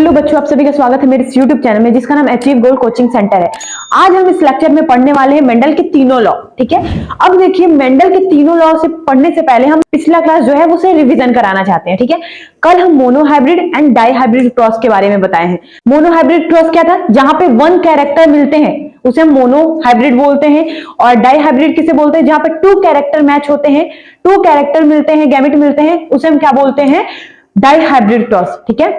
Hello बच्चों, आप सभी का स्वागत है मेरे इस YouTube चैनल में जिसका नाम अचीव गोल कोचिंग सेंटर है। आज हम इस लेक्चर में पढ़ने वाले हैं मेंडल के तीनों लॉ। ठीक है, अब देखिए मेंडल के तीनों लॉ से पढ़ने से पहले हम पिछला क्लास जो है उसे रिवीजन कराना चाहते हैं। ठीक है, कल हम मोनोहाइब्रिड एंड डाईहाइब्रिड क्रॉस के बारे में बताए हैं। मोनोहाइब्रिड क्रॉस क्या था? जहां पे वन कैरेक्टर मिलते हैं उसे हम मोनोहाइब्रिड बोलते हैं, और डाईहाइब्रिड किसे बोलते हैं? जहां पे टू कैरेक्टर मैच होते हैं, टू कैरेक्टर मिलते हैं, गैमेट मिलते हैं, उसे हम क्या बोलते हैं? Dihybrid cross. ठीक है,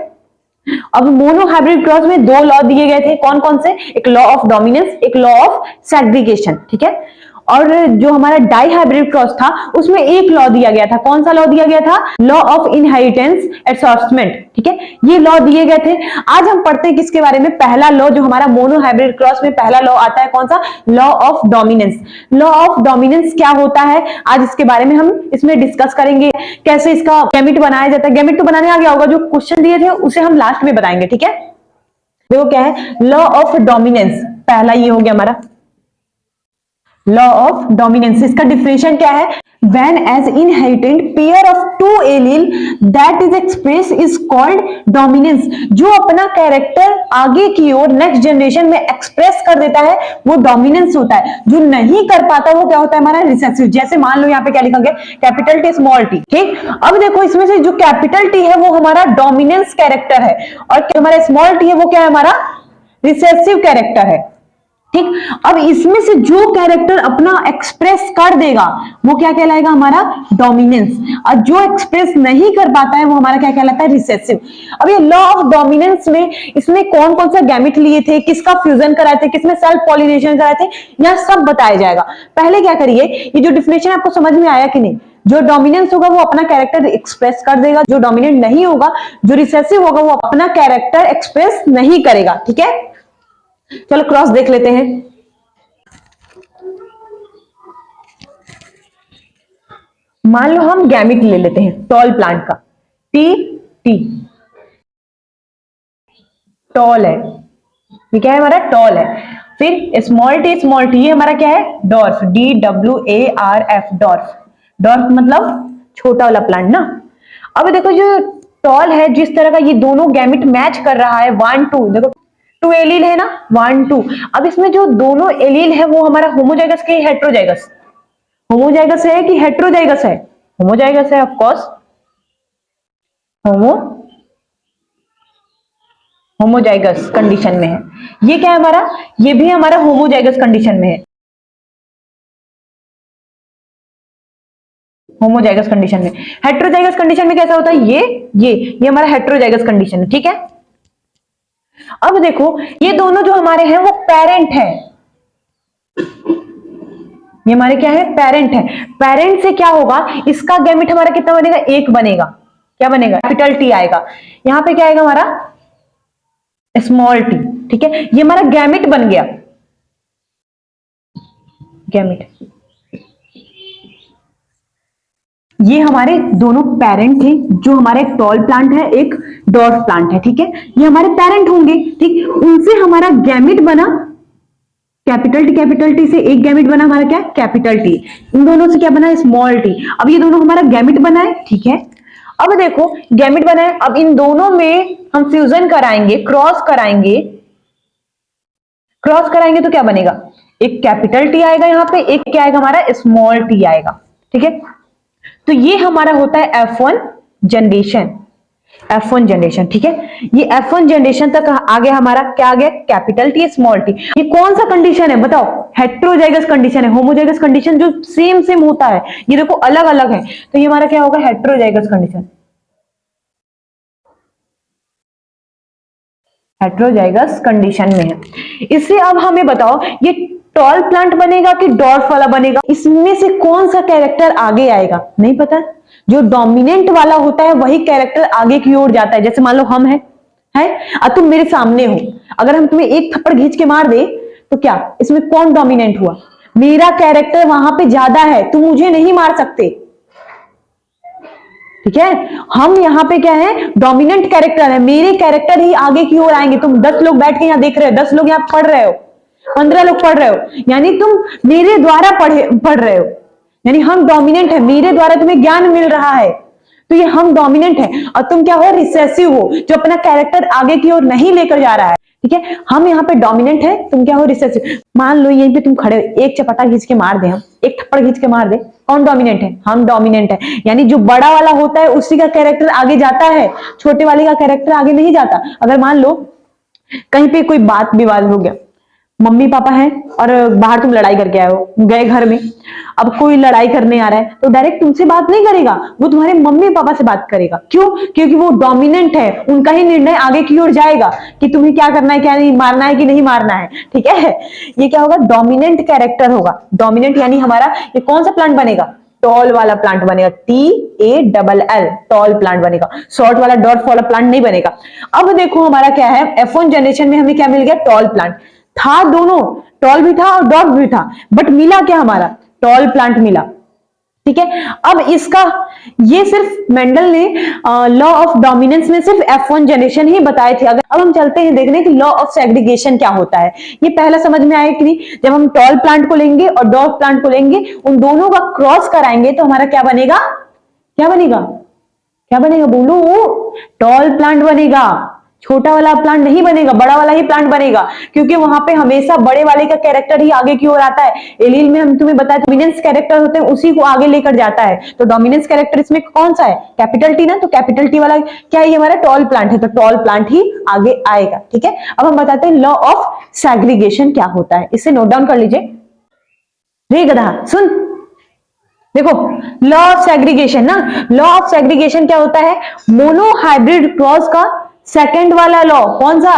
अब मोनोहाइब्रिड क्रॉस में दो लॉ दिए गए थे। कौन कौन से? एक लॉ ऑफ डोमिनेंस, एक लॉ ऑफ सेग्रीगेशन। ठीक है, और जो हमारा डाईहाइब्रिड क्रॉस था उसमें एक लॉ दिया गया था। कौन सा लॉ दिया गया था? Law of inheritance adjustment. ठीक है, ये लॉ दिए गए थे। आज हम पढ़ते हैं किसके बारे में? पहला लॉ जो हमारा मोनोहाइब्रिड क्रॉस में पहला लॉ आता है, कौन सा? Law of dominance. Law of dominance क्या होता है, आज इसके बारे में हम इसमें डिस्कस करेंगे। कैसे इसका गैमेट बनाया जाता है। गैमेट तो बनाने आ गया होगा, जो क्वेश्चन दिए थे उसे हम लास्ट में बताएंगे। ठीक है, देखो क्या है लॉ ऑफ डोमिनेंस। पहला ये हो गया हमारा लॉ ऑफ डोमिनेंस। इसका डिफिनेशन क्या है? When as inherited pair of two allele that is expressed is called dominance। जो अपना कैरेक्टर आगे की ओर नेक्स्ट जनरेशन में एक्सप्रेस कर देता है वो डोमिनेंस होता है। जो नहीं कर पाता वो क्या होता है? हमारा रिसेसिव। जैसे मान लो यहाँ पे क्या लिखा गया? Capital T small T. ठीक, अब देखो इसमें से जो कैपिटल टी है वो हमारा डोमिनेंस कैरेक्टर है, और हमारा स्मॉल टी है वो क्या है? हमारा रिसेसिव कैरेक्टर है। ठीक, अब इसमें से जो कैरेक्टर अपना एक्सप्रेस कर देगा वो क्या कहलाएगा? हमारा डोमिनेंस। और जो एक्सप्रेस नहीं कर पाता है वो हमारा क्या कहलाता है? रिसेसिव। अब ये लॉ ऑफ डोमिनेंस में इसमें कौन कौन सा गैमेट लिए थे, किसका फ्यूजन कराए थे, किसमें सेल्फ पॉलिनेशन कराए थे, यह सब बताया जाएगा। पहले क्या करिए, ये जो डिफिनेशन आपको समझ में आया कि नहीं? जो डोमिनेंस होगा वो अपना कैरेक्टर एक्सप्रेस कर देगा, जो डोमिनेंट नहीं होगा, जो रिसेसिव होगा, वो अपना कैरेक्टर एक्सप्रेस नहीं करेगा। ठीक है, चलो क्रॉस देख लेते हैं। मान लो हम गैमेट ले लेते हैं टॉल प्लांट का, टी टी टॉल है, ये क्या है? हमारा टॉल है। फिर स्मॉल टी ये हमारा क्या है? Dwarf, DWARF dwarf. डॉर्फ मतलब छोटा वाला प्लांट ना। अब देखो जो टॉल है, जिस तरह का ये दोनों गैमेट मैच कर रहा है 1 2, देखो 2 एलील है ना, 1 2। अब इसमें जो दोनों एलील है वो हमारा होमोजाइगस के हेट्रोजाइगस? होमोजाइगस है कि हेट्रोजाइगस है? होमोजाइगस है, ऑफ कोर्स होमोजाइगस कंडीशन में है। ये क्या है हमारा? ये भी हमारा होमोजाइगस कंडीशन में है। होमोजाइगस कंडीशन में। हेट्रोजाइगस कंडीशन में कैसा होता है? ये हमारा हेट्रोजाइगस कंडीशन है। ठीक है, अब देखो ये दोनों जो हमारे हैं वो पेरेंट है। ये हमारे क्या है? पेरेंट है। पेरेंट से क्या होगा? इसका गैमेट हमारा कितना बनेगा? एक बनेगा। क्या बनेगा? कैपिटल टी आएगा। यहां पे क्या आएगा? हमारा स्मॉल टी। ठीक है, ये हमारा गैमेट बन गया। गैमेट, ये हमारे दोनों पेरेंट थे, जो हमारा एक टॉल प्लांट है, एक डॉर्फ प्लांट है। ठीक है, ये हमारे पेरेंट होंगे। ठीक, उनसे हमारा गैमेट बना कैपिटल टी से एक गैमेट बना हमारा क्या? Capital T. इन दोनों से क्या बना? Small T. अब ये दोनों हमारा गैमेट बना है। ठीक है, अब देखो गैमेट बना है, अब इन दोनों में हम फ्यूजन कराएंगे, क्रॉस कराएंगे। क्रॉस कराएंगे तो क्या बनेगा? एक कैपिटल टी आएगा यहाँ पे, एक क्या आएगा? हमारा स्मॉल टी आएगा। ठीक है, तो ये हमारा होता है F1 जनरेशन। F1 generation. ठीक है, ये F1 जनरेशन तक आ गया हमारा। क्या आ गया? Capital T small T. ये कौन सा कंडीशन है बताओ? हेट्रोजाइगस कंडीशन है। होमोजाइगस कंडीशन जो सेम होता है, ये देखो अलग अलग है, तो ये हमारा क्या होगा? Heterozygous condition. हेट्रोजाइगस कंडीशन में है। इससे अब हमें बताओ ये टॉल प्लांट बनेगा कि डॉर्फ वाला बनेगा? इसमें से कौन सा कैरेक्टर आगे आएगा? नहीं पता। जो डोमिनेंट वाला होता है वही कैरेक्टर आगे की ओर जाता है। जैसे मान लो हम हैं और तुम मेरे सामने हो, अगर हम तुम्हें एक थप्पड़ खींच के मार दे तो क्या इसमें कौन डोमिनेंट हुआ? मेरा कैरेक्टर वहां पे ज्यादा है, तुम मुझे नहीं मार सकते। ठीक है, हम यहाँ पे क्या है? डोमिनेंट कैरेक्टर है, मेरे कैरेक्टर ही आगे की ओर आएंगे। तुम 10 लोग बैठ के यहाँ देख रहे हो, 10 लोग यहाँ पढ़ रहे हो, 15 लोग पढ़ रहे हो, यानी तुम मेरे द्वारा पढ़ रहे हो, यानी हम डोमिनेंट है, मेरे द्वारा तुम्हें ज्ञान मिल रहा है। तो ये हम डोमिनेंट है और तुम क्या हो, रिसेसिव हो, जो अपना कैरेक्टर आगे की ओर नहीं लेकर जा रहा है। ठीक है, हम यहाँ पे डोमिनेंट है, तुम क्या हो, रिसेसिव। मान लो यहीं पे तुम खड़े हो, एक चपटा खींच के मार दे, हम एक थप्पड़ खींच के मार दे, कौन डोमिनेंट है, हम डोमिनेंट है। यानी जो बड़ा वाला होता है उसी का कैरेक्टर आगे जाता है, छोटे वाले का कैरेक्टर आगे नहीं जाता। अगर मान लो कहीं पे कोई बात विवाद हो गया, मम्मी पापा हैं और बाहर तुम लड़ाई करके आए हो, गए घर में, अब कोई लड़ाई करने आ रहा है तो डायरेक्ट तुमसे बात नहीं करेगा, वो तुम्हारे मम्मी पापा से बात करेगा। क्यों? क्योंकि वो डोमिनेंट है, उनका ही निर्णय आगे की ओर जाएगा कि तुम्हें क्या करना है, क्या नहीं, मारना है कि नहीं मारना है। ठीक है, ये क्या होगा, डोमिनेंट कैरेक्टर होगा। डोमिनेंट यानी हमारा ये कौन सा प्लांट बनेगा, टॉल वाला प्लांट बनेगा, TALL, टॉल प्लांट बनेगा, शॉर्ट वाला डॉर्फ वाला प्लांट नहीं बनेगा। अब देखो हमारा क्या है, F1 जनरेशन में हमें क्या मिल गया, टॉल प्लांट था, दोनों टॉल भी था और डॉर्फ भी था, बट मिला क्या, हमारा टॉल प्लांट मिला। ठीक है, अब इसका ये सिर्फ मेंडल ने लॉ ऑफ डोमिनेंस में सिर्फ F1 जनरेशन ही बताए थे। अगर अब हम चलते हैं देखने कि लॉ ऑफ सेग्रीगेशन क्या होता है, ये पहला समझ में आया कि नहीं। जब हम टॉल प्लांट को लेंगे और डॉर्फ प्लांट को लेंगे, उन दोनों का क्रॉस कराएंगे तो हमारा क्या बनेगा, क्या बनेगा, क्या बनेगा, बोलो, टॉल प्लांट बनेगा। छोटा वाला प्लांट नहीं बनेगा, बड़ा वाला ही प्लांट बनेगा, क्योंकि वहां पे हमेशा बड़े वाले का कैरेक्टर ही आगे की ओर आता है। एलील में हम तुम्हें बताया डोमिनेंस कैरेक्टर होते हैं, उसी को आगे लेकर जाता है। तो डोमिनेंस कैरेक्टर इसमें कौन सा है, कैपिटल टी ना, तो कैपिटल टी वाला क्या है, ये हमारा टॉल प्लांट है, तो टॉल प्लांट ही आगे आएगा। ठीक है, अब हम बताते हैं लॉ ऑफ सेग्रीगेशन क्या होता है, इसे नोट डाउन कर लीजिए। रे गधा सुन, देखो लॉ ऑफ सेग्रीगेशन ना, लॉ ऑफ सेग्रीगेशन क्या होता है, मोनोहाइब्रिड क्रॉस का सेकंड वाला लॉ, कौन सा,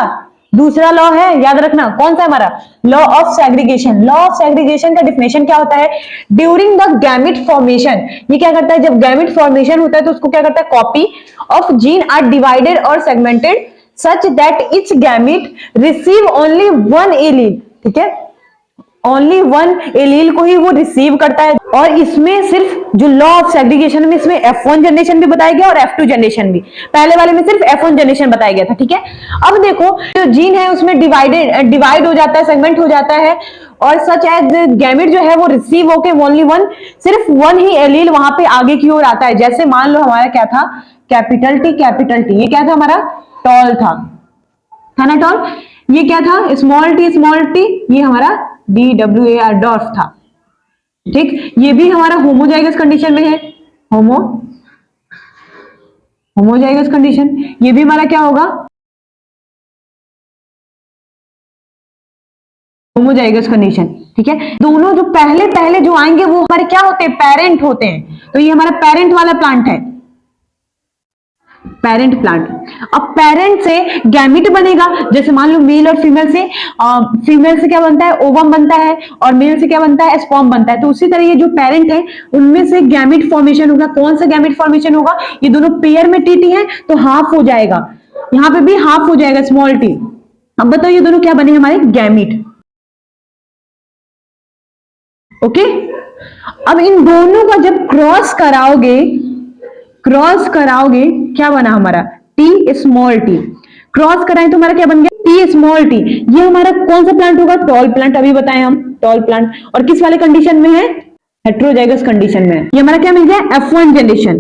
दूसरा लॉ है, याद रखना कौन सा हमारा, law of segregation. Law of segregation का डिफिनेशन क्या होता है, ड्यूरिंग द गैमेट फॉर्मेशन, ये क्या करता है, जब गैमेट फॉर्मेशन होता है तो उसको क्या करता है, copy of gene are divided और segmented such that each gamete receive only one allele. ठीक है, ओनली वन एलील को ही वो रिसीव करता है। और इसमें सिर्फ जो लॉ ऑफ सेग्रीगेशन में इसमें F1 जनरेशन भी बताया गया और F2 जनरेशन भी, पहले वाले में सिर्फ F1 जनरेशन बताया गया था। ठीक है, अब देखो जो जीन है उसमें डिवाइड हो जाता है, सेगमेंट हो जाता है, और सच एज गैमेट जो है वो रिसीव होके ओनली वन, सिर्फ वन ही एलील वहां पे आगे की ओर आता है। जैसे मान लो हमारा क्या था, कैपिटल टी, ये क्या था हमारा, टॉल था ना, टॉल, ये क्या था, स्मॉल टी, ये हमारा DWAR डॉर्फ था। ठीक, ये भी हमारा होमोजाइगस कंडीशन में है, होमोजाइगस कंडीशन, ये भी हमारा क्या होगा, होमोजाइगस कंडीशन। ठीक है, दोनों जो पहले जो आएंगे वो हमारे क्या होते हैं, पेरेंट होते हैं, तो ये हमारा पेरेंट वाला प्लांट है, पेरेंट प्लांट। अब पेरेंट से गैमिट बनेगा, जैसे मान लो मेल और फीमेल से क्या बनता है, ओवम बनता है, और मेल से क्या बनता है, स्पर्म बनता है। तो उसी तरह ये जो पेरेंट है उनमें से गैमिट फॉर्मेशन होगा, कौन सा गैमिट फॉर्मेशन होगा, ये दोनों पेयर में टीटी है तो हाफ हो जाएगा, यहाँ पे भी हाफ हो जाएगा, स्मॉल टी। अब बताओ ये दोनों क्या बने हमारे, गैमिट। ओके, अब इन दोनों का जब क्रॉस कराओगे क्या बना हमारा, टी स्मॉल टी। क्रॉस कराएं तो हमारा क्या बन गया, टी स्मॉल टी। ये हमारा कौन सा प्लांट होगा, टॉल प्लांट, अभी बताएं हम, टॉल प्लांट। और किस वाले कंडीशन में है, हेट्रोजाइगस कंडीशन में है। ये हमारा क्या मिल गया, F1 जनरेशन।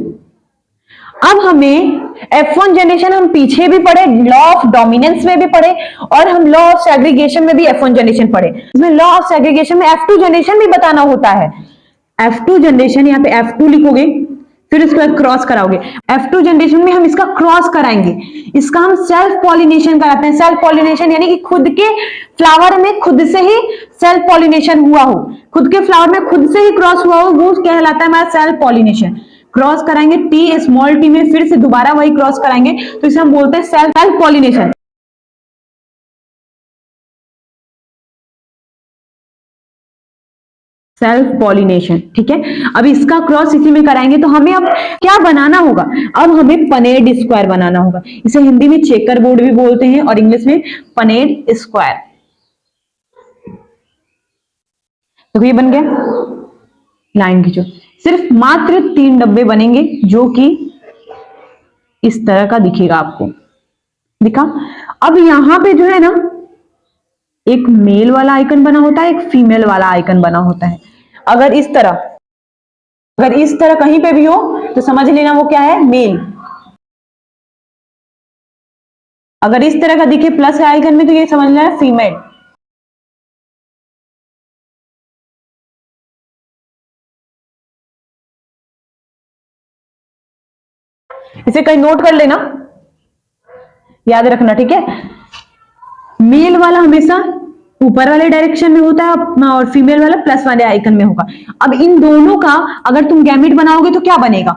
अब हमें F1 जनरेशन हम पीछे भी पढ़े, लॉ ऑफ डोमिनेंस में भी पढ़े, और हम लॉ ऑफ सेग्रीगेशन में भी F1 जनरेशन पढ़े। इसमें लॉ ऑफ सेग्रीगेशन में F2 जनरेशन भी बताना होता है। F2 जनरेशन, यहाँ पे F2 लिखोगे, फिर इसके बाद क्रॉस कराओगे। F2 जनरेशन में हम इसका क्रॉस कराएंगे, इसका हम सेल्फ पॉलिनेशन कराते हैं। सेल्फ पॉलिनेशन यानी कि खुद के फ्लावर में खुद से ही सेल्फ पॉलिनेशन हुआ हो, खुद के फ्लावर में खुद से ही क्रॉस हुआ हो, वो कहलाता है हमारा सेल्फ पॉलिनेशन। क्रॉस कराएंगे टी स्मॉल टी में, फिर से दोबारा वही क्रॉस कराएंगे, तो इसे हम बोलते हैं सेल्फ पॉलिनेशन। Self pollination. ठीक है, अब इसका क्रॉस इसी में कराएंगे तो हमें अब क्या बनाना होगा, अब हमें पनेड स्क्वायर बनाना होगा। इसे हिंदी में चेकर बोर्ड भी बोलते हैं और इंग्लिश में पनेड स्क्वायर। तो ये बन गया, लाइन खींचो, सिर्फ मात्र 3 डब्बे बनेंगे जो कि इस तरह का दिखेगा आपको, दिखा। अब यहां पे जो है ना, एक मेल वाला आइकन बना होता है, एक फीमेल वाला आइकन बना होता है। अगर इस तरह अगर इस तरह कहीं पे भी हो तो समझ लेना वो क्या है, मेल। अगर इस तरह का दिखे प्लस आइकन में तो ये समझ लेना फीमेल। इसे कहीं नोट कर लेना, याद रखना, ठीक है। मेल वाला हमेशा ऊपर वाले डायरेक्शन में होता है और फीमेल वाला प्लस वाले आइकन में होगा। अब इन दोनों का अगर तुम गैमेट बनाओगे तो क्या बनेगा,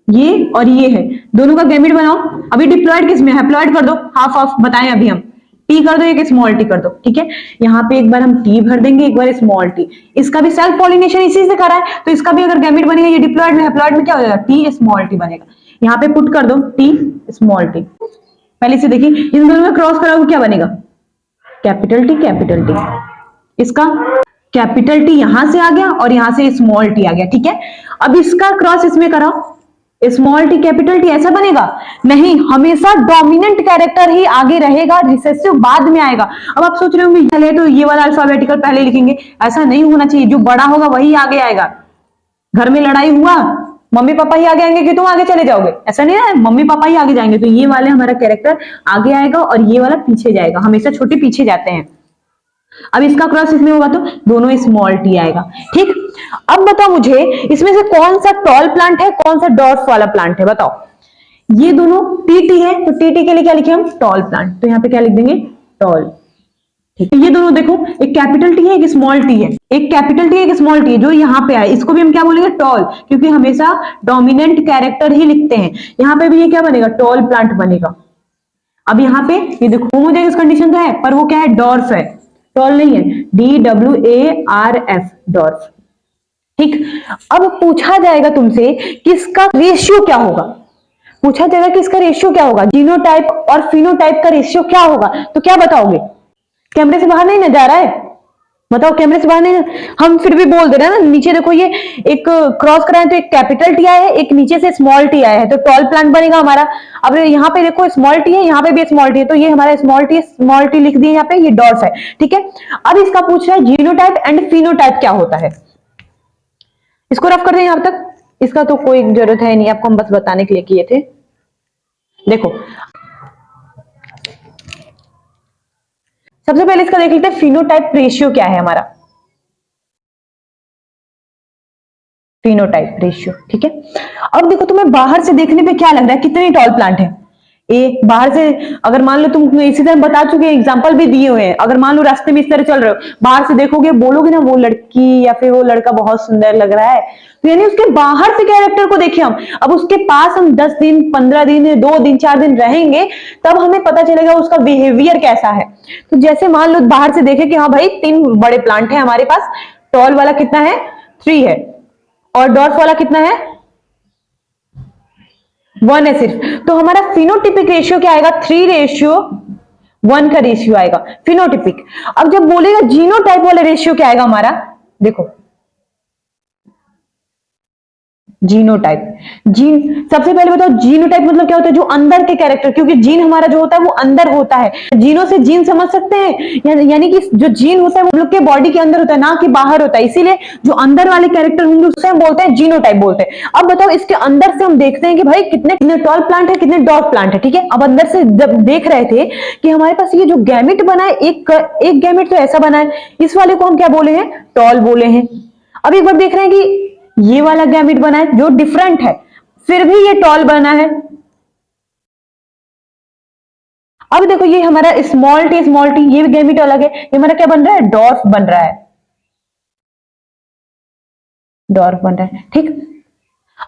ये और ये है, दोनों का गैमेट बनाओ। अभी डिप्लॉयड किस में है, हैप्लॉयड कर दो, हाफ हाफ बताएं अभी हम। टी कर दो, एक स्मॉल टी कर दो, ठीक है। यहाँ पे एक बार हम टी भर देंगे, एक बार स्मॉल टी। इसका भी सेल्फ पॉलिनेशन इसी से करा है, तो इसका भी अगर गैमेट बनेगा, ये डिप्लॉयड में हैप्लॉयड में क्या हो जाएगा, टी स्मॉल टी बनेगा। यहाँ पे पुट कर दो टी स्मॉल टी। पहले से देखिए, इन दोनों में क्रॉस कराओगे क्या बनेगा, कैपिटल टी कैपिटल टी। इसका कैपिटल टी यहां से आ गया और यहां से स्मॉल टी आ गया, ठीक है। अब इसका क्रॉस इसमें कराओ, स्मॉल टी कैपिटल टी, ऐसा बनेगा नहीं, हमेशा डोमिनेंट कैरेक्टर ही आगे रहेगा, रिसेसिव बाद में आएगा। अब आप सोच रहे होंगे पहले तो ये वाला अल्फाबेटिकल पहले लिखेंगे, ऐसा नहीं होना चाहिए, जो बड़ा होगा वही आगे आएगा। घर में लड़ाई हुआ, मम्मी पापा ही आगे आएंगे कि तुम आगे चले जाओगे, ऐसा नहीं है, मम्मी पापा ही आगे जाएंगे, तो ये वाले हमारा कैरेक्टर आगे आएगा और ये वाला पीछे जाएगा, हमेशा छोटे पीछे जाते हैं। अब इसका क्रॉस इसमें होगा तो दोनों स्मॉल टी आएगा, ठीक। अब बताओ मुझे इसमें से कौन सा टॉल प्लांट है, कौन सा डॉर्फ वाला प्लांट है, बताओ। ये दोनों टीटी है, तो टीटी के लिए क्या लिखे हम, टॉल प्लांट, तो यहाँ पे क्या लिख देंगे, टॉल, ठीक है। ये दोनों देखो, एक कैपिटल टी है, एक स्मॉल टी है, एक कैपिटल टी है, एक स्मॉल टी है, जो यहाँ पे आए इसको भी हम क्या बोलेंगे, टॉल, क्योंकि हमेशा डोमिनेंट कैरेक्टर ही लिखते हैं। यहाँ पे भी ये क्या बनेगा, टॉल प्लांट बनेगा। अब यहाँ पे ये देखो होमोजेगस कंडीशन तो है, पर वो क्या है, डॉर्फ है, टॉल नहीं है, DWARF, डॉर्फ, ठीक। अब पूछा जाएगा तुमसे कि इसका रेशियो क्या होगा, पूछा जाएगा कि इसका रेशियो क्या होगा, जीनोटाइप और फिनोटाइप का रेशियो क्या होगा, तो क्या बताओगे, कैमरे से बाहर नहीं ना जा रहा है, बताओ, कैमरे से बाहर नहीं, हम फिर भी बोल दे रहे हैं ना। नीचे देखो, ये एक क्रॉस कराए तो एक कैपिटल टी आया है, एक नीचे से स्मॉल टी आया है, तो टॉल प्लांट बनेगा हमारा। अब यहाँ पे देखो स्मॉल टी है, यहाँ पे भी स्मॉल टी है, तो ये हमारा स्मॉल टी लिख दिए यहाँ पे, ये डॉर्फ है, ठीक है। अब इसका पूछ रहा है जीनोटाइप एंड फिनोटाइप क्या होता है, इसको रफ कर दें यहाँ तक, इसका तो कोई जरूरत है नहीं, आपको हम बस बताने के लिए किए थे। देखो सबसे पहले इसका देख लेते हैं फिनोटाइप रेशियो क्या है हमारा, फिनोटाइप रेशियो, ठीक है। अब देखो तुम्हें बाहर से देखने पे क्या लग रहा है, कितने टॉल प्लांट है, ए बाहर से, अगर मान लो तुम इसी तरह बता चुके, एग्जांपल भी दिए हुए हैं, अगर मान लो रास्ते में इस तरह चल रहे हो, बाहर से देखोगे, बोलोगे ना वो लड़की या फिर वो लड़का बहुत सुंदर लग रहा है, तो यानी उसके बाहर से कैरेक्टर को देखे हम। अब उसके पास हम 10 दिन 15 दिन 2 दिन 4 दिन रहेंगे, तब हमें पता चलेगा उसका बिहेवियर कैसा है। तो जैसे मान लो बाहर से देखे कि हाँ भाई 3 बड़े प्लांट है हमारे पास, टॉल वाला कितना है, 3 है, और डॉर्फ वाला कितना है, 1 है सिर्फ, तो हमारा फिनोटिपिक रेशियो क्या आएगा, 3:1 का रेशियो आएगा फिनोटिपिक। अब जब बोलेगा जीनोटाइप वाला रेशियो क्या आएगा हमारा, देखो जीनोटाइप, जीन, सबसे पहले बताओ जीनोटाइप मतलब क्या होता है, जो अंदर के कैरेक्टर, क्योंकि जीन हमारा जो होता है वो अंदर होता है, जीनों से जीन समझ सकते हैं, यानी कि जो जीन होता है वो लोग के बॉडी के अंदर होता है, ना कि बाहर होता है, इसीलिए जो अंदर वाले कैरेक्टर होंगे उससे हम बोलते हैं जीनोटाइप बोलते हैं। अब बताओ इसके अंदर से हम देखते हैं कि भाई कितने टॉल प्लांट है, कितने डॉर्फ प्लांट है, ठीक है। अब अंदर से जब देख रहे थे कि हमारे पास ये जो गैमेट बना है, एक गैमेट तो ऐसा बना है, इस वाले को हम क्या बोले हैं, टॉल बोले हैं। अब एक बार देख रहे हैं कि ये वाला गैमेट बना है जो डिफरेंट है, फिर भी ये टॉल बना है। अब देखो ये हमारा स्मॉल टी, ये भी गैमेट अलग है, ये हमारा क्या बन रहा है, डॉर्फ बन रहा है, डॉर्फ बन रहा है, ठीक।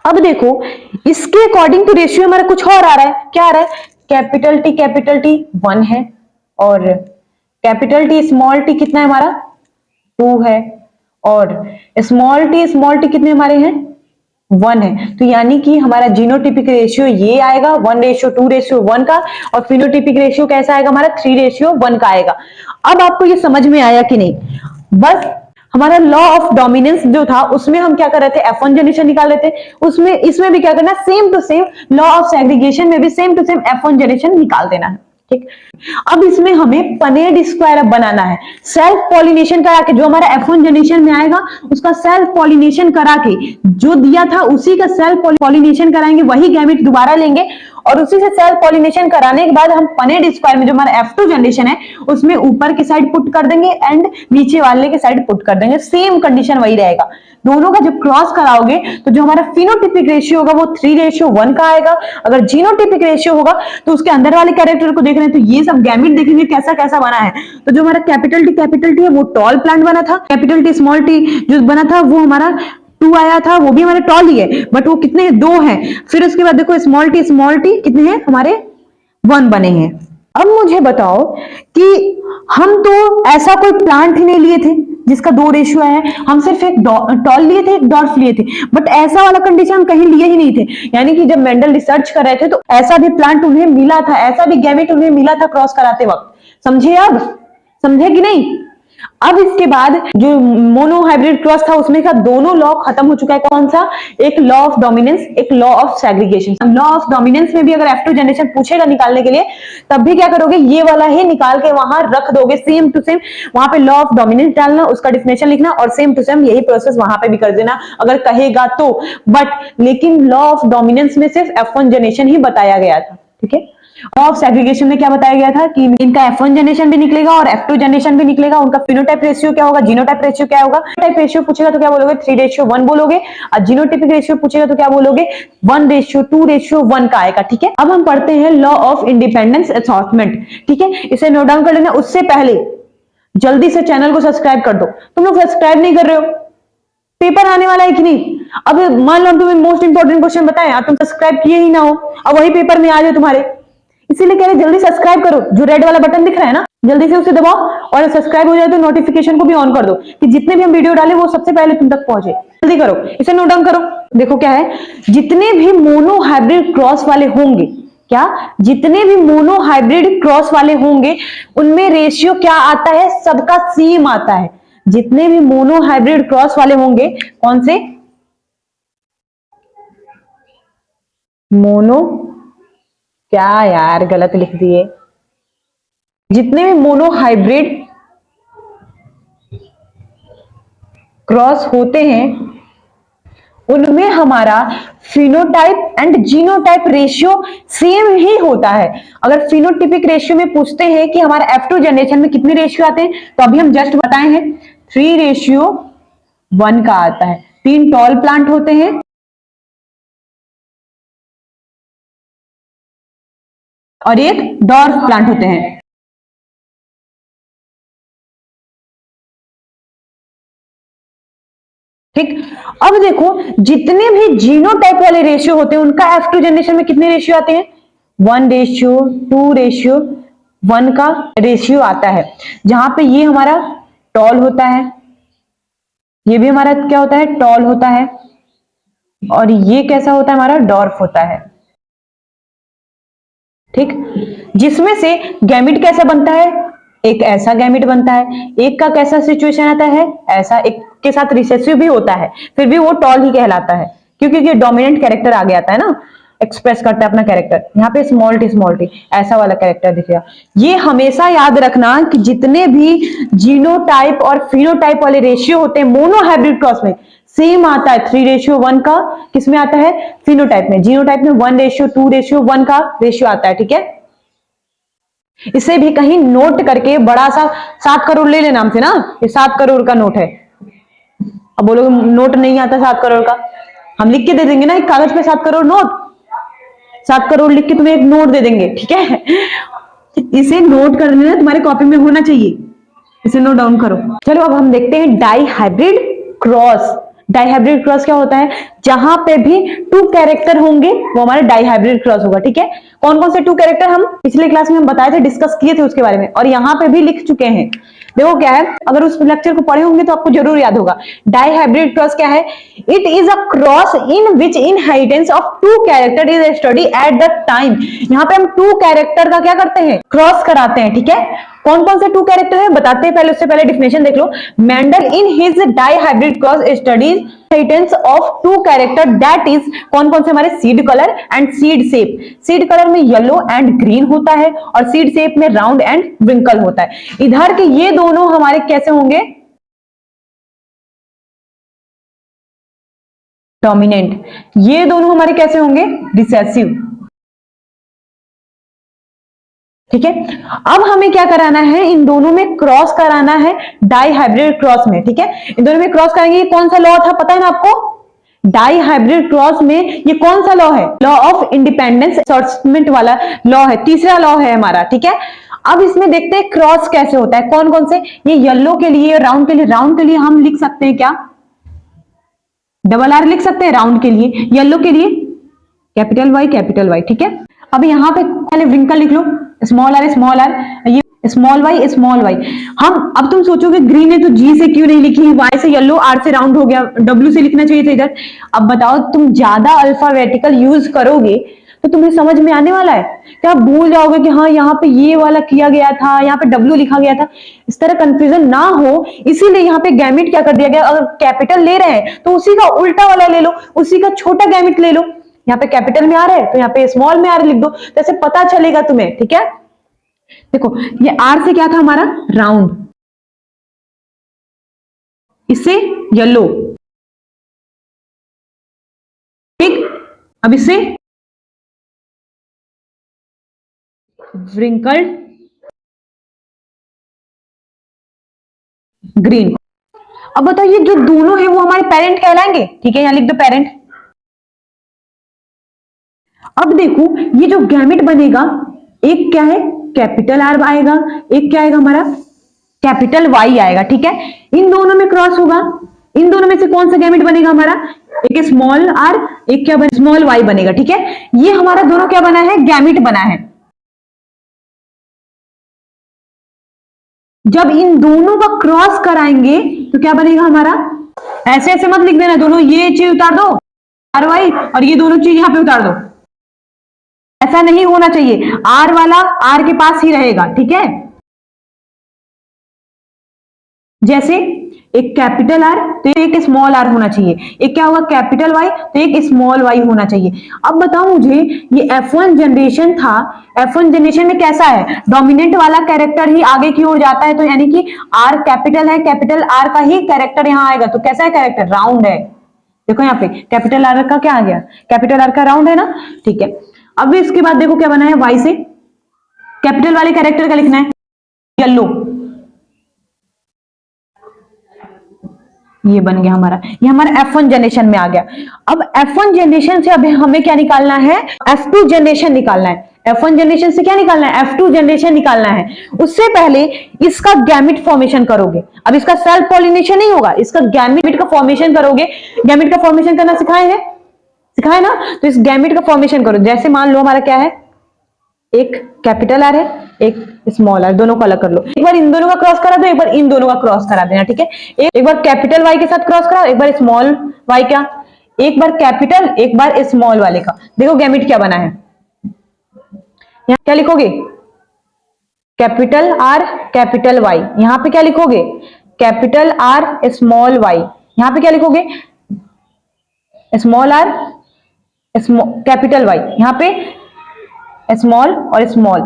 अब देखो इसके अकॉर्डिंग टू रेशियो हमारा कुछ और आ रहा है, क्या आ रहा है, कैपिटल टी 1 है, और कैपिटल टी स्मॉल टी कितना है हमारा, 2 है, और स्मॉल टी कितने हमारे हैं, 1 है। तो यानी कि हमारा जीनोटिपिक रेशियो ये आएगा 1:2:1 का, और फिनोटिपिक रेशियो कैसा आएगा हमारा, 3:1 का आएगा। अब आपको ये समझ में आया कि नहीं, बस हमारा लॉ ऑफ डोमिनेंस जो था उसमें हम क्या कर रहे थे, F1 जनरेशन निकाल रहे थे, उसमें इसमें भी क्या करना, same to same law of segregation में भी same to same F1 generation निकाल देना है। ठीक। अब इसमें हमें पनेड स्क्वायर अब बनाना है, सेल्फ पॉलिनेशन करा के, जो हमारा F1 जनरेशन में आएगा उसका सेल्फ पॉलिनेशन करा के, जो दिया था उसी का सेल्फ पॉलिनेशन कराएंगे, वही गैमेट दोबारा लेंगे और उसी से सेल्फ पॉलिनेशन कराने के बाद हम पनेड स्क्वायर में जो हमारा F2 जनरेशन है उसमें ऊपर की साइड पुट कर देंगे एंड नीचे वाले की साइड पुट कर देंगे। सेम कंडीशन वही रहेगा। दोनों का जब क्रॉस कराओगे तो जो हमारा फिनोटिपिक रेशियो होगा वो 3:1 का आएगा। अगर जीनोटिपिक रेशियो होगा तो उसके अंदर वाले कैरेक्टर को देख रहे हैं तो ये सब गैमेट देखेंगे कैसा कैसा बना है। तो जो हमारा कैपिटल टी है वो टॉल प्लांट बना था, कैपिटल टी स्मॉल टी जो बना था वो हमारा 2 आया था, वो भी हमारे टॉल ही है, बट वो कितने हैं, 2 हैं। फिर उसके बाद देखो स्मॉल टी कितने हैं हमारे, 1 बने हैं। अब मुझे बताओ कि हम तो ऐसा कोई प्लांट ही नहीं लिए थे जिसका 2 रेशियो है, हम सिर्फ एक टॉल लिए थे, एक डॉर्फ लिए थे, बट ऐसा वाला कंडीशन हम कहीं लिए ही नहीं थे। यानी कि जब मेंडल रिसर्च कर रहे थे तो ऐसा भी प्लांट उन्हें मिला था, ऐसा भी गैमेट उन्हें मिला था क्रॉस कराते वक्त। समझे? अब समझे कि नहीं? अब इसके बाद जो मोनो हाइब्रिड क्रॉस था उसमें का दोनों लॉ खत्म हो चुका है। कौन सा? एक लॉ ऑफ डोमिनेंस, एक law of segregation. Law of dominance में भी अगर F2 जनरेशन पूछेगा निकालने के लिए तब भी क्या करोगे, ये वाला ही निकाल के वहां रख दोगे, सेम टू सेम वहां पे लॉ ऑफ डोमिनेंस डालना, उसका डेफिनेशन लिखना और सेम टू सेम यही प्रोसेस वहां पे भी कर देना अगर कहेगा तो। बट लेकिन लॉ ऑफ डोमिनेंस में सिर्फ F1 जनरेशन ही बताया गया था। ठीक है। लॉ ऑफ सेग्रीगेशन में क्या बताया गया था कि इनका F1 जनरेशन भी निकलेगा और F2 जनरेशन भी निकलेगा। उनका फिनोटाइप रेशियो क्या होगा, जीनोटाइप रेशियो क्या होगा। टाइप रेशियो पूछेगा तो क्या बोलोगे, 3:1 बोलोगे, और जीनोटाइपिक रेशियो पूछेगा तो क्या बोलोगे, 1:2:1 का आएगा। ठीक है। अब हम पढ़ते हैं लॉ ऑफ इंडिपेंडेंस असॉर्टमेंट। ठीक है, इसे नोट डाउन कर लेना। उससे पहले जल्दी से चैनल को सब्सक्राइब कर दो। तुम लोग सब्सक्राइब नहीं कर रहे हो, पेपर आने वाला है कि नहीं। अब मान लो तुम्हें मोस्ट इंपोर्टेंट क्वेश्चन बताएं, आप तुम सब्सक्राइब किए ही ना हो, अब वही पेपर में आ जाए तुम्हारे, इसीलिए कह रहे जल्दी सब्सक्राइब करो। जो रेड वाला बटन दिख रहा है ना, जल्दी से उसे दबाओ और सब्सक्राइब हो जाए तो नोटिफिकेशन को भी ऑन कर दो कि जितने भी हम वीडियो डालें वो सबसे पहले तुम तक पहुंचे। जल्दी करो, इसे नोट डाउन करो। देखो क्या है, जितने भी मोनो हाइब्रिड क्रॉस वाले होंगे, क्या जितने भी मोनो हाइब्रिड क्रॉस वाले होंगे उनमें रेशियो क्या आता है, सबका सेम आता है। जितने भी मोनो हाइब्रिड क्रॉस वाले होंगे, कौन से, मोनो, क्या यार गलत लिख दिए, जितने भी मोनो हाइब्रिड क्रॉस होते हैं उनमें हमारा phenotype and genotype ratio same ही होता है। अगर फिनोटिपिक रेशियो में पूछते हैं कि हमारा F2 जनरेशन में कितने रेशियो आते हैं, तो अभी हम जस्ट बताए हैं 3:1 का आता है। 3 टॉल प्लांट होते हैं और एक डॉर्फ प्लांट होते हैं। ठीक। अब देखो जितने भी जीनोटाइप वाले रेशियो होते हैं उनका F2 जनरेशन में कितने रेशियो आते हैं, 1:2:1 का रेशियो आता है। जहां पे ये हमारा टॉल होता है, ये भी हमारा क्या होता है, टॉल होता है, और ये कैसा होता है, हमारा डॉर्फ होता है। ठीक। जिसमें से गैमेट कैसा बनता है, एक ऐसा गैमेट बनता है, एक का कैसा सिचुएशन आता है, ऐसा, एक के साथ रिसेसिव भी होता है, फिर भी वो टॉल ही कहलाता है क्योंकि ये डोमिनेंट कैरेक्टर आ गया है ना, एक्सप्रेस करता है अपना कैरेक्टर। यहाँ पे स्मॉल टी ऐसा वाला कैरेक्टर दिखेगा। ये हमेशा याद रखना कि जितने भी जीनोटाइप और फिनोटाइप वाले रेशियो होते हैं मोनो हाइब्रिड क्रॉस में सेम आता है। 3:1 का किसमें आता है, फिनोटाइप में। जीनोटाइप में 1:2:1 का रेशियो आता है। ठीक है। इसे भी कहीं नोट करके बड़ा सा 7 करोड़ ले लेना हमसे ना, ये 7 करोड़ का नोट है। अब बोलोगे नोट नहीं आता 7 करोड़ का, हम लिख के दे देंगे ना एक कागज पे 7 करोड़ नोट, 7 करोड़ लिख के तुम्हें एक नोट दे देंगे। ठीक है। इसे नोट कर लेना, तुम्हारे कॉपी में होना चाहिए, इसे नोट डाउन करो। चलो अब हम देखते हैं dihybrid cross. Dihybrid cross क्या होता है, जहां पे भी 2 कैरेक्टर होंगे वो हमारा डाई हाइब्रिड क्रॉस होगा। ठीक है। कौन कौन से 2 कैरेक्टर हम पिछले क्लास में हम बताए थे, डिस्कस किए थे उसके बारे में, और यहाँ पे भी लिख चुके हैं। देखो क्या है, अगर उस लेक्चर को पढ़े होंगे तो आपको जरूर याद होगा। डाई हाइब्रिड क्रॉस क्या है, it is a cross in which inheritance of 2 character is study at the time. यहाँ पे हम 2 कैरेक्टर का क्या करते हैं, क्रॉस कराते हैं। ठीक है। कौन कौन से 2 कैरेक्टर है बताते हैं, पहले उससे पहले डिफिनेशन देख लो। Mendel in his dihybrid cross studies inheritance of 2 character that is, कौन कौन से हमारे, seed colour and seed shape. Seed colour में येलो एंड ग्रीन होता है और सीड शेप में राउंड एंड विंकल होता है। इधर के ये दोनों हमारे कैसे होंगे, डोमिनेंट। ये दोनों हमारे कैसे होंगे, रिसेसिव। ठीक है, अब हमें क्या कराना है, इन दोनों में क्रॉस कराना है, डाई हाइब्रिड क्रॉस में। ठीक है, इन दोनों में क्रॉस कराएंगे। ये कौन सा लॉ था पता है ना आपको, डाई हाइब्रिड क्रॉस में ये कौन सा लॉ है, लॉ ऑफ इंडिपेंडेंस असॉर्टमेंट वाला लॉ है, तीसरा लॉ है हमारा। ठीक है, अब इसमें देखते हैं क्रॉस कैसे होता है, कौन कौन से, ये येलो के लिए, राउंड के लिए, राउंड के लिए हम लिख सकते हैं क्या, डबल आर लिख सकते हैं राउंड के लिए, येलो के लिए कैपिटल वाई कैपिटल वाई। ठीक है, अब यहां पे पहले विंकल लिख लो, स्मॉल आर, ये स्मॉल वाई। हम, अब तुम सोचोगे ग्रीन है तो जी से क्यों नहीं लिखी, वाई से येलो, आर से राउंड हो गया, डब्ल्यू से लिखना चाहिए था इधर। अब बताओ, तुम ज्यादा अल्फाबेटिकल यूज करोगे तो तुम्हें समझ में आने वाला है क्या, आप भूल जाओगे कि हाँ यहाँ पे ये वाला किया गया था, यहाँ पे डब्ल्यू लिखा गया था, इस तरह कंफ्यूजन ना हो, इसीलिए यहाँ पे गैमिट क्या कर दिया गया, अगर कैपिटल ले रहे हैं तो उसी का उल्टा वाला ले लो, उसी का छोटा गैमिट ले लो। यहाँ पे कैपिटल में आ रहा है तो यहाँ पे स्मॉल में आर लिख दो, तो ऐसे पता चलेगा तुम्हें। ठीक है, देखो ये आर से क्या था हमारा, राउंड, इससे येलो, ठीक, अब इससे व्रिंकल्ड ग्रीन। अब बताओ ये जो दोनों है वो हमारे पेरेंट कहलाएंगे। ठीक है, यहां लिख दो पेरेंट। अब देखो ये जो गैमेट बनेगा, एक क्या है, कैपिटल आर आएगा, एक क्या आएगा हमारा, कैपिटल वाई आएगा। ठीक है, इन दोनों में क्रॉस होगा, इन दोनों में से कौन सा गैमेट बनेगा हमारा, एक स्मॉल आर, एक क्या बने, स्मॉल वाई बनेगा। ठीक है, ये हमारा दोनों क्या बना है, गैमेट बना है। जब इन दोनों का क्रॉस कराएंगे तो क्या बनेगा हमारा, ऐसे ऐसे मत लिख देना, दोनों ये चीज उतार दो आर वाई और ये दोनों चीज यहां पे उतार दो, ऐसा नहीं होना चाहिए, आर वाला आर के पास ही रहेगा। ठीक है, जैसे एक कैपिटल आर तो एक स्मॉल आर होना चाहिए, एक क्या होगा कैपिटल वाई तो एक स्मॉल वाई होना चाहिए। अब बताओ मुझे, ये F1 जनरेशन था, F1 जनरेशन में कैसा है, डोमिनेंट वाला कैरेक्टर ही आगे की ओर जाता है, तो यानी कि आर कैपिटल है, कैपिटल आर का ही कैरेक्टर यहां आएगा, तो कैसा है कैरेक्टर, राउंड है। देखो यहाँ पे कैपिटल आर का क्या आ गया, कैपिटल आर का राउंड है ना। ठीक है, अब इसके बाद देखो क्या बना है, वाई से कैपिटल वाले कैरेक्टर का लिखना है येलो, ये बन गया हमारा, ये हमारा F1 जनरेशन में आ गया। अब F1 जनरेशन से अभी हमें क्या निकालना है, F2 जनरेशन निकालना है। F1 जनरेशन से क्या निकालना है, F2 जनरेशन निकालना है। उससे पहले इसका गैमिट फॉर्मेशन करोगे, अब इसका सेल्फ पॉलिनेशन नहीं होगा, इसका गैमिट का फॉर्मेशन करोगे। गैमिट का फॉर्मेशन करना सिखाए ना, तो इस गैमिट का फॉर्मेशन करो। जैसे मान लो हमारा क्या है, एक कैपिटल आर है, एक स्मॉल आर, दोनों को अलग कर लो, एक बार इन दोनों का क्रॉस करा दो, एक बार इन दोनों का क्रॉस करा देना। ठीक है, एक बार कैपिटल वाई के साथ क्रॉस कराओ, एक बार स्मॉल वाई का, एक बार कैपिटल, एक बार स्मॉल वाले का। देखो गैमिट क्या बना है, यहां क्या लिखोगे, कैपिटल आर कैपिटल वाई, यहां पे क्या लिखोगे, कैपिटल आर स्मॉल वाई, यहां पे क्या लिखोगे, स्मॉल आर कैपिटल वाई, यहां पे स्मॉल और स्मॉल।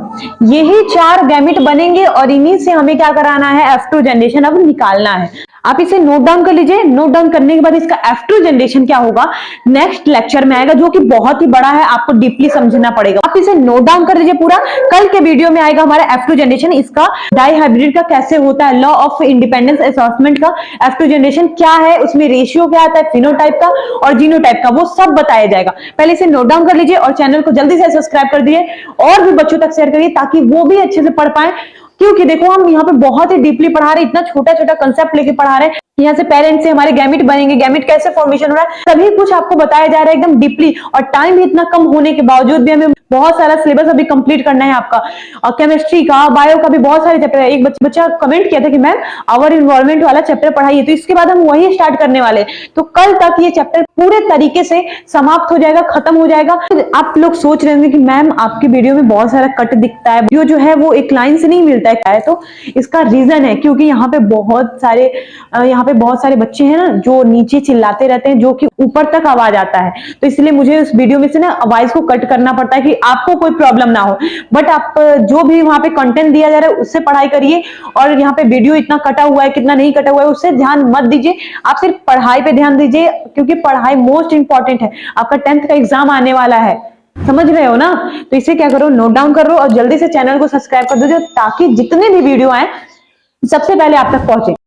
यही 4 गैमिट बनेंगे और इन्हीं से हमें क्या कराना है, F2 जनरेशन अब निकालना है। आप इसे नोट डाउन कर लीजिए। नोट डाउन करने के बाद इसका F2 जनरेशन क्या होगा नेक्स्ट लेक्चर में आएगा, जो कि बहुत ही बड़ा है, आपको डीपली समझना पड़ेगा। आप इसे नोट डाउन कर लीजिए पूरा। कल के वीडियो में आएगा हमारा F2 जनरेशन, इसका डाई हाइब्रिड का कैसे होता है, लॉ ऑफ इंडिपेंडेंस असॉर्टमेंट का F2 जनरेशन क्या है, उसमें रेशियो क्या आता है, फिनोटाइप का और जीनोटाइप का, वो सब बताया जाएगा। पहले इसे नोट डाउन कर लीजिए और चैनल को जल्दी से सब्सक्राइब कर दिए और भी बच्चों तक शेयर करिए ताकि वो भी अच्छे से पढ़ पाए। क्योंकि देखो हम यहाँ पे बहुत ही डीपली पढ़ा रहे हैं, इतना छोटा छोटा कंसेप्ट लेके पढ़ा रहे हैं। यहाँ से पेरेंट्स से हमारे गैमिट बनेंगे, गैमिट कैसे फॉर्मेशन हो रहा है, सभी कुछ आपको बताया जा रहा है एकदम डीपली। और टाइम भी इतना कम होने के बावजूद भी हमें बहुत सारा सिलेबस अभी कंप्लीट करना है आपका, और केमिस्ट्री का, बायो का भी बहुत सारे चैप्टर है। एक बच्चा कमेंट किया था कि मैम आवर इन्वायरमेंट वाला चैप्टर पढ़ाइए, तो इसके बाद हम वही स्टार्ट करने वाले। तो कल तक ये चैप्टर पूरे तरीके से समाप्त हो जाएगा, खत्म हो जाएगा। आप लोग सोच रहे होंगे कि मैम आपकी वीडियो में बहुत सारा कट दिखता है, वीडियो जो है वो एक लाइन से नहीं मिलता है। तो इसका रीजन है क्योंकि यहाँ पे बहुत सारे बच्चे हैं ना जो नीचे चिल्लाते रहते हैं, जो कि ऊपर तक आवाज आता है। तो इसलिए मुझे उस वीडियो में से ना आवाज को कट करना पड़ता है कि आपको कोई प्रॉब्लम ना हो। बट आप जो भी वहां पे कंटेंट दिया जा रहा है उससे पढ़ाई करिए, और यहाँ पे वीडियो इतना कटा हुआ है कितना नहीं कटा हुआ है उससे ध्यान मत दीजिए। आप सिर्फ पढ़ाई पे ध्यान दीजिए, क्योंकि पढ़ाई मोस्ट इंपॉर्टेंट है। आपका 10th का एग्जाम आने वाला है, समझ रहे हो ना। तो इसे क्या करो, नोट डाउन करो और जल्दी से चैनल को सब्सक्राइब कर दो, ताकि जितने भी वीडियो आए सबसे पहले आप तक पहुंचे।